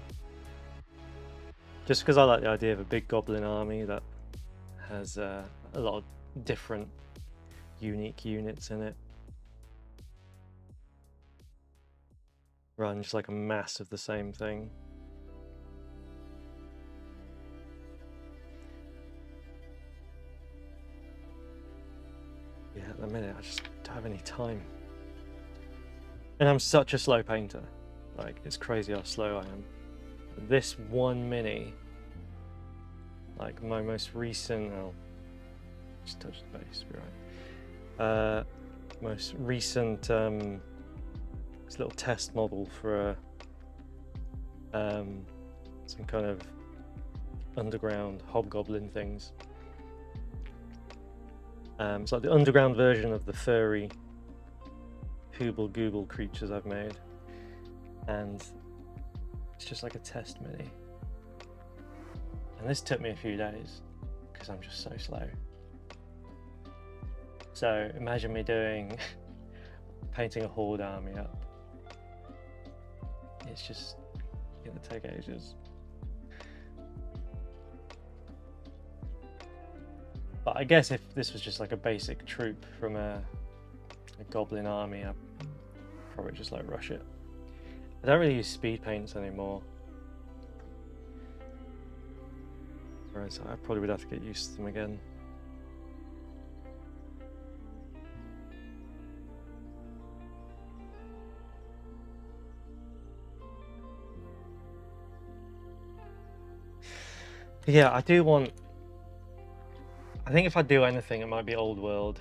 Just because I like the idea of a big goblin army that has a lot of different unique units in it, rather than just like a mass of the same thing. Yeah, at the minute I just don't have any time. And I'm such a slow painter. Like, it's crazy how slow I am. This one mini, like my most recent, oh, just touch the base, be right. Most recent this little test model for some kind of underground hobgoblin things. It's like the underground version of the furry Hooble Google creatures I've made, and it's just like a test mini. And this took me a few days because I'm just so slow. So imagine me painting a horde army up. It's just gonna take ages. But I guess if this was just like a basic troop from a goblin army, I'd probably just like rush it. I don't really use speed paints anymore, whereas I probably would have to get used to them again. But yeah, I think if I do anything, it might be Old World.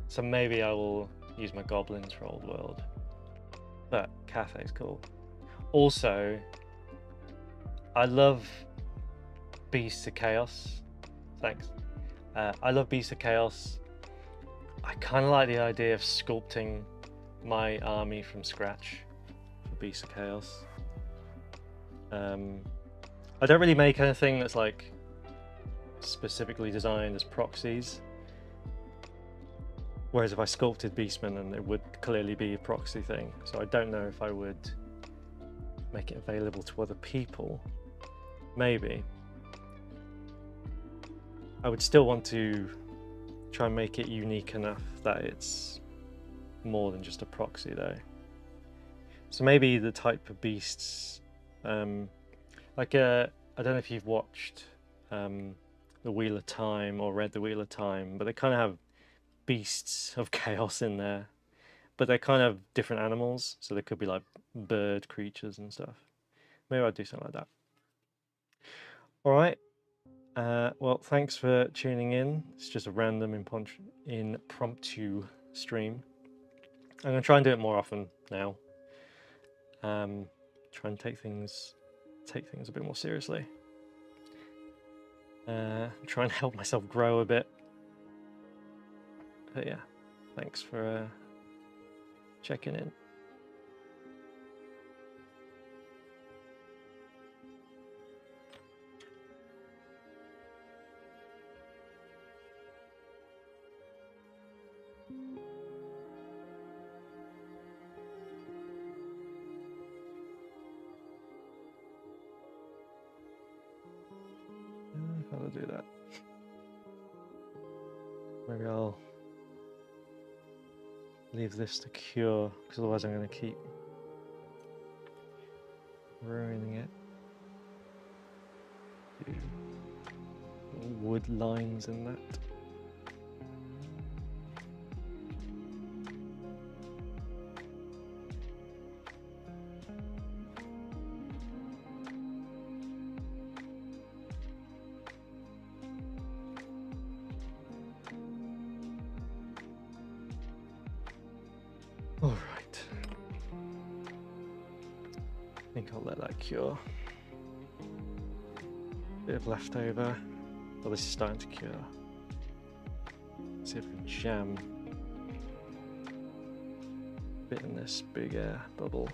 So maybe I will use my goblins for Old World. But Cathay's cool. Also, I love Beasts of Chaos. Thanks. I love Beasts of Chaos. I kind of like the idea of sculpting my army from scratch for Beasts of Chaos. I don't really make anything that's like specifically designed as proxies. Whereas if I sculpted Beastmen, then it would clearly be a proxy thing. So I don't know if I would make it available to other people. Maybe. I would still want to try and make it unique enough that it's more than just a proxy though. So maybe the type of beasts, like I don't know if you've watched The Wheel of Time or read The Wheel of Time, but they kind of have beasts of chaos in there. But they're kind of different animals, so they could be like bird creatures and stuff. Maybe I'll do something like that. All right. Well, thanks for tuning in. It's just a random impromptu stream. I'm going to try and do it more often now. Try and take things a bit more seriously. Try and help myself grow a bit. But yeah, thanks for checking in. How to do that? Maybe I'll leave this to cure, because otherwise I'm going to keep ruining it. Little wood lines in that. All right. I think I'll let that cure. Bit of leftover. Well, this is starting to cure. Let's see if we can jam a bit in this big air bubble.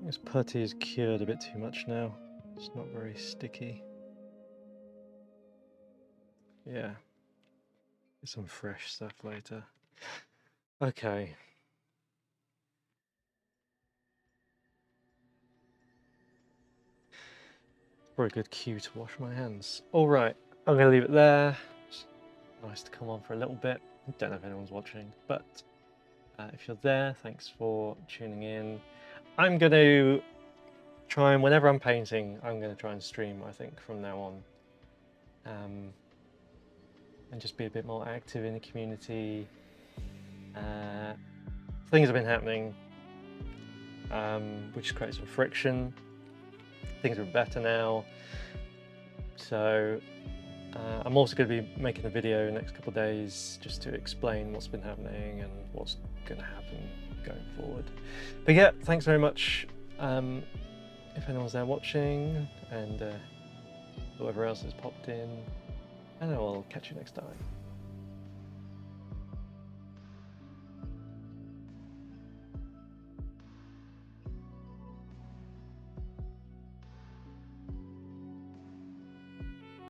This putty is cured a bit too much now. It's not very sticky. Yeah. Get some fresh stuff later. Okay. Probably a good cue to wash my hands. All right, I'm going to leave it there. It's nice to come on for a little bit. I don't know if anyone's watching, but if you're there, thanks for tuning in. I'm going to try and, whenever I'm painting, I'm going to try and stream, I think, from now on. And just be a bit more active in the community. Things have been happening, which creates some friction. Things are better now. So I'm also going to be making a video in the next couple of days just to explain what's been happening and what's going to happen going forward. But yeah, thanks very much if anyone's there watching, and whoever else has popped in, and I will catch you next time.